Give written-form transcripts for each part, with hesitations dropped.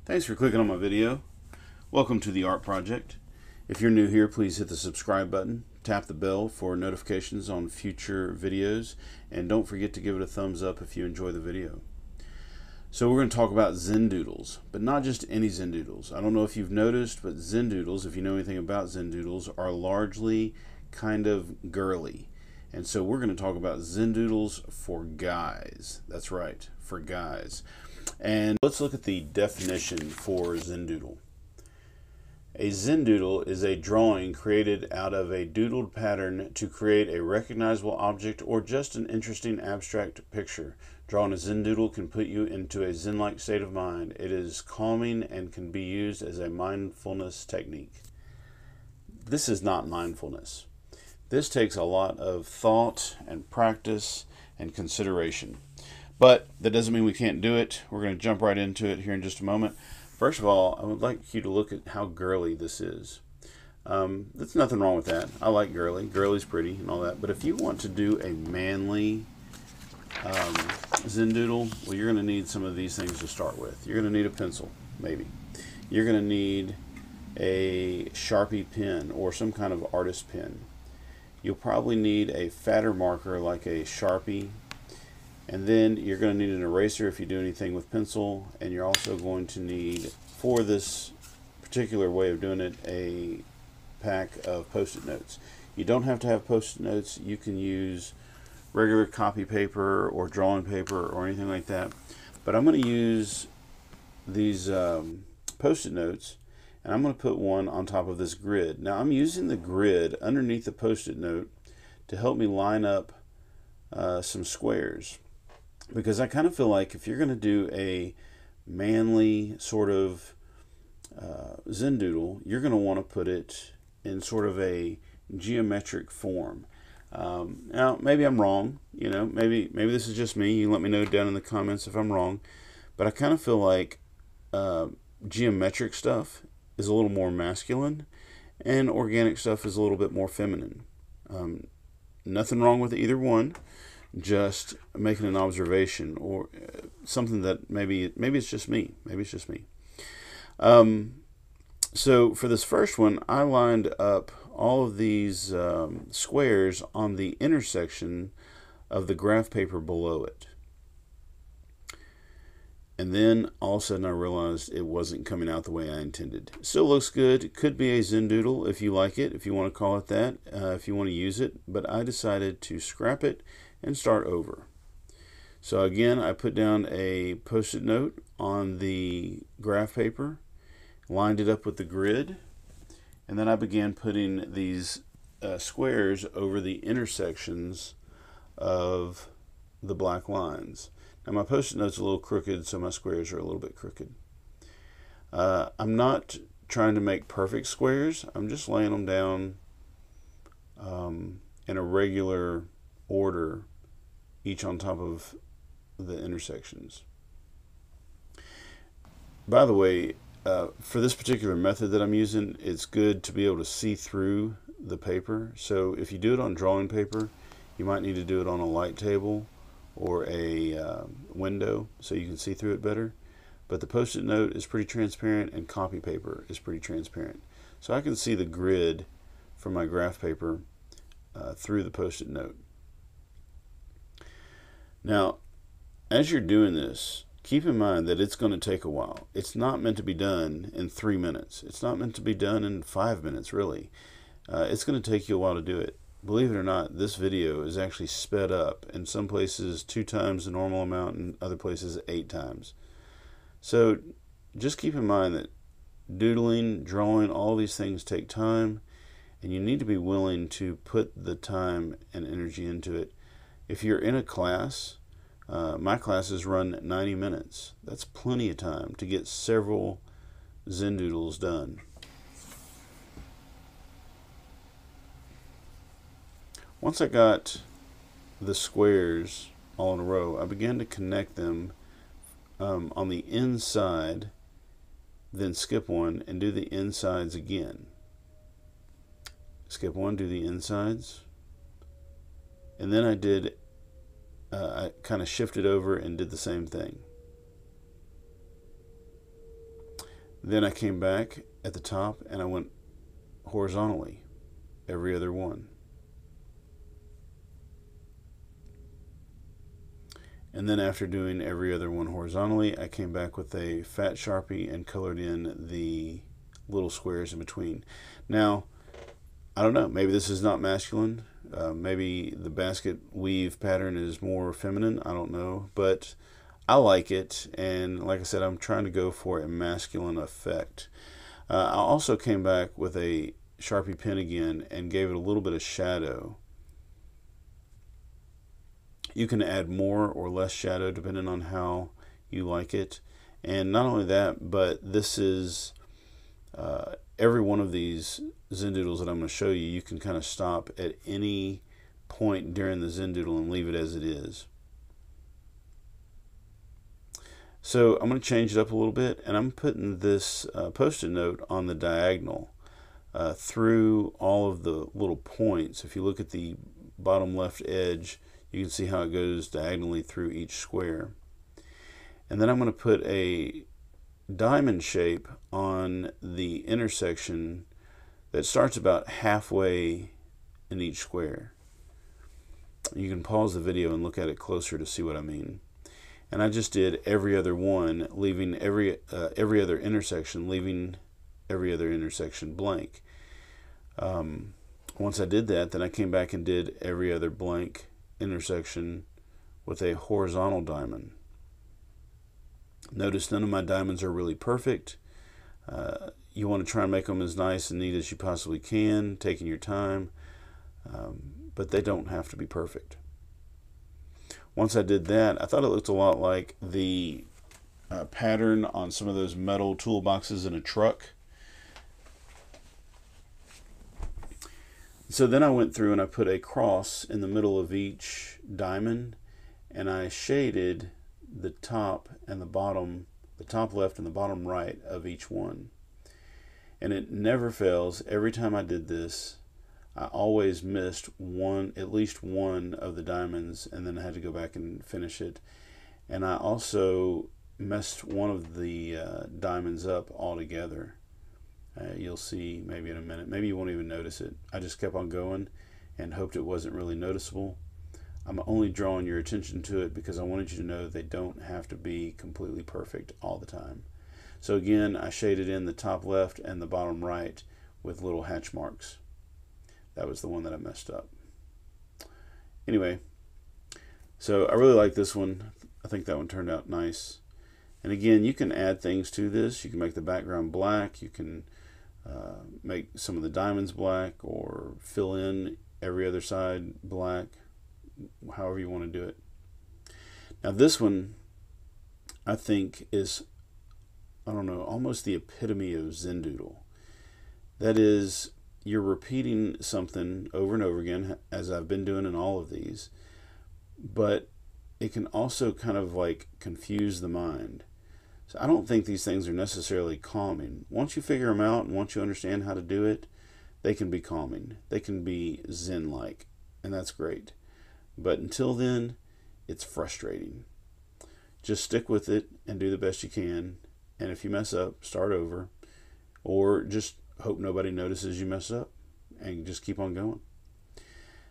Thanks for clicking on my video. Welcome to the Art Project. If you're new here, please hit the subscribe button, tap the bell for notifications on future videos, and don't forget to give it a thumbs up if you enjoy the video. So we're going to talk about Zendoodles, but not just any Zendoodles. I don't know if you've noticed, but Zendoodles, if you know anything about Zendoodles, are largely kind of girly. And so we're going to talk about Zendoodles for guys. That's right, for guys. And let's look at the definition for Zendoodle. A Zendoodle is a drawing created out of a doodled pattern to create a recognizable object or just an interesting abstract picture. Drawing a Zendoodle can put you into a zen-like state of mind. It is calming and can be used as a mindfulness technique. This is not mindfulness. This takes a lot of thought and practice and consideration. But that doesn't mean we can't do it. We're going to jump right into it here in just a moment. First of all, I would like you to look at how girly this is. There's nothing wrong with that. I like girly. Girly's pretty and all that. But if you want to do a manly Zendoodle, well, you're going to need some of these things to start with. You're going to need a pencil, maybe. You're going to need a Sharpie pen or some kind of artist pen. You'll probably need a fatter marker like a Sharpie. And then you're going to need an eraser if you do anything with pencil, and you're also going to need, for this particular way of doing it, a pack of post-it notes. You don't have to have post-it notes. You can use regular copy paper or drawing paper or anything like that. But I'm going to use these post-it notes, and I'm going to put one on top of this grid. Now I'm using the grid underneath the post-it note to help me line up some squares. Because I kind of feel like if you're going to do a manly sort of Zendoodle, you're going to want to put it in sort of a geometric form. Now, maybe I'm wrong. You know, maybe this is just me. You let me know down in the comments if I'm wrong. But I kind of feel like geometric stuff is a little more masculine, and organic stuff is a little bit more feminine. Nothing wrong with either one. Just making an observation or something that maybe it's just me. Maybe it's just me. So for this first one, I lined up all of these squares on the intersection of the graph paper below it. And then all of a sudden I realized it wasn't coming out the way I intended. Still looks good. It could be a Zendoodle if you like it, if you want to call it that, if you want to use it. But I decided to scrap it and start over. So again, I put down a post-it note on the graph paper, lined it up with the grid, and then I began putting these squares over the intersections of the black lines. Now my post-it note's a little crooked, so my squares are a little bit crooked. I'm not trying to make perfect squares. I'm just laying them down in a regular order, each on top of the intersections. By the way, for this particular method that I'm using, it's good to be able to see through the paper. So if you do it on drawing paper, you might need to do it on a light table or a window so you can see through it better. But the post-it note is pretty transparent, and copy paper is pretty transparent. So I can see the grid from my graph paper through the post-it note. Now, as you're doing this, keep in mind that it's going to take a while. It's not meant to be done in 3 minutes. It's not meant to be done in 5 minutes, really. It's going to take you a while to do it. Believe it or not, this video is actually sped up. In some places 2 times the normal amount, and other places 8 times. So just keep in mind that doodling, drawing, all these things take time, and you need to be willing to put the time and energy into it. If you're in a class, my classes run 90 minutes. That's plenty of time to get several Zendoodles done. Once I got the squares all in a row, I began to connect them on the inside, then skip one and do the insides again. Skip one, do the insides. And then I kind of shifted over and did the same thing. Then I came back at the top and I went horizontally every other one. And then after doing every other one horizontally, I came back with a fat Sharpie and colored in the little squares in between. Now, I don't know, maybe this is not masculine. Maybe the basket weave pattern is more feminine. I don't know, but I like it. And like I said, I'm trying to go for a masculine effect. I also came back with a Sharpie pen again and gave it a little bit of shadow. You can add more or less shadow depending on how you like it. And not only that, but this is every one of these Zendoodles that I'm going to show you, you can kind of stop at any point during the Zendoodle and leave it as it is. So I'm going to change it up a little bit, and I'm putting this post-it note on the diagonal through all of the little points. If you look at the bottom left edge, you can see how it goes diagonally through each square. And then I'm going to put a diamond shape on the intersection that starts about halfway in each square. You can pause the video and look at it closer to see what I mean. And I just did every other one, leaving every other intersection, leaving every other intersection blank. Once I did that, then I came back and did every other blank intersection with a horizontal diamond. Notice none of my diamonds are really perfect. You want to try and make them as nice and neat as you possibly can, taking your time, but they don't have to be perfect. Once I did that, I thought it looked a lot like the pattern on some of those metal toolboxes in a truck. So then I went through and I put a cross in the middle of each diamond, and I shaded the top and the bottom, the top left and the bottom right of each one. And it never fails. Every time I did this, I always missed at least one of the diamonds, and then I had to go back and finish it. And I also messed one of the diamonds up altogether. You'll see maybe in a minute. Maybe you won't even notice it. I just kept on going and hoped it wasn't really noticeable. I'm only drawing your attention to it because I wanted you to know they don't have to be completely perfect all the time. So again, I shaded in the top left and the bottom right with little hatch marks. That was the one that I messed up. Anyway, so I really like this one. I think that one turned out nice. And again, you can add things to this. You can make the background black. You can make some of the diamonds black, or fill in every other side black, however you want to do it. Now this one, I think, is, I don't know, almost the epitome of Zendoodle. That is, you're repeating something over and over again, as I've been doing in all of these, but it can also kind of like confuse the mind. So I don't think these things are necessarily calming. Once you figure them out and once you understand how to do it, they can be calming. They can be Zen-like, and that's great. But until then, it's frustrating. Just stick with it and do the best you can. And if you mess up, start over, or just hope nobody notices you mess up and just keep on going.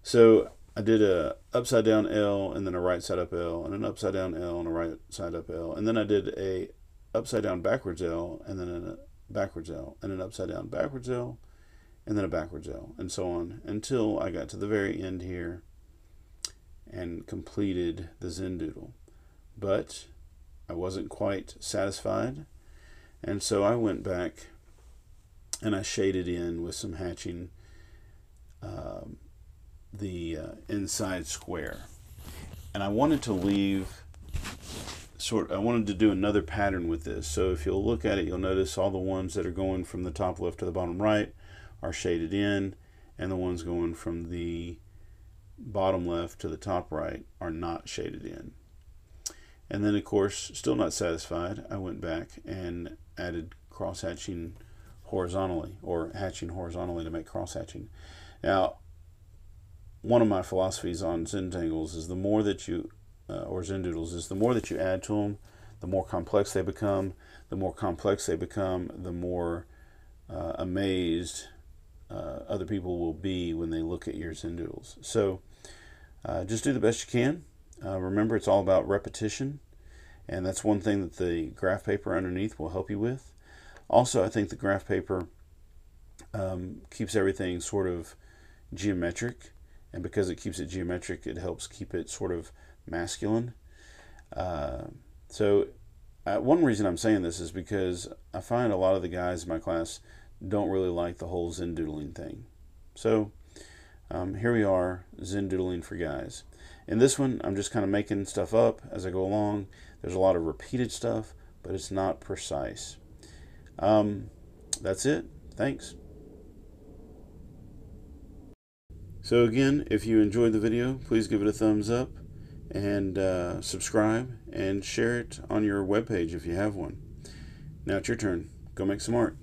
So I did a upside down L, and then a right side up L, and an upside down L, and a right side up L, and then I did a upside down backwards L, and then a backwards L, and an upside down backwards L, and then a backwards L, and so on until I got to the very end here and completed the Zendoodle. But I wasn't quite satisfied, and so I went back and I shaded in with some hatching the inside square. And I wanted to leave I wanted to do another pattern with this. So if you'll look at it, you'll notice all the ones that are going from the top left to the bottom right are shaded in, and the ones going from the bottom left to the top right are not shaded in. And then, of course, still not satisfied, I went back and added cross hatching horizontally, or hatching horizontally to make cross hatching. Now, one of my philosophies on Zentangles is the more that you, or Zendoodles, is the more that you add to them, the more complex they become, the more complex they become, the more amazed other people will be when they look at your Zendoodles. So just do the best you can. Remember, it's all about repetition, and that's one thing that the graph paper underneath will help you with. Also, I think the graph paper keeps everything sort of geometric, and because it keeps it geometric, it helps keep it sort of masculine. So one reason I'm saying this is because I find a lot of the guys in my class don't really like the whole Zendoodling thing. So here we are, Zendoodling for guys. In this one, I'm just kind of making stuff up as I go along. There's a lot of repeated stuff, but it's not precise. That's it. Thanks. So again, if you enjoyed the video, please give it a thumbs up and subscribe and share it on your webpage if you have one. Now it's your turn. Go make some art.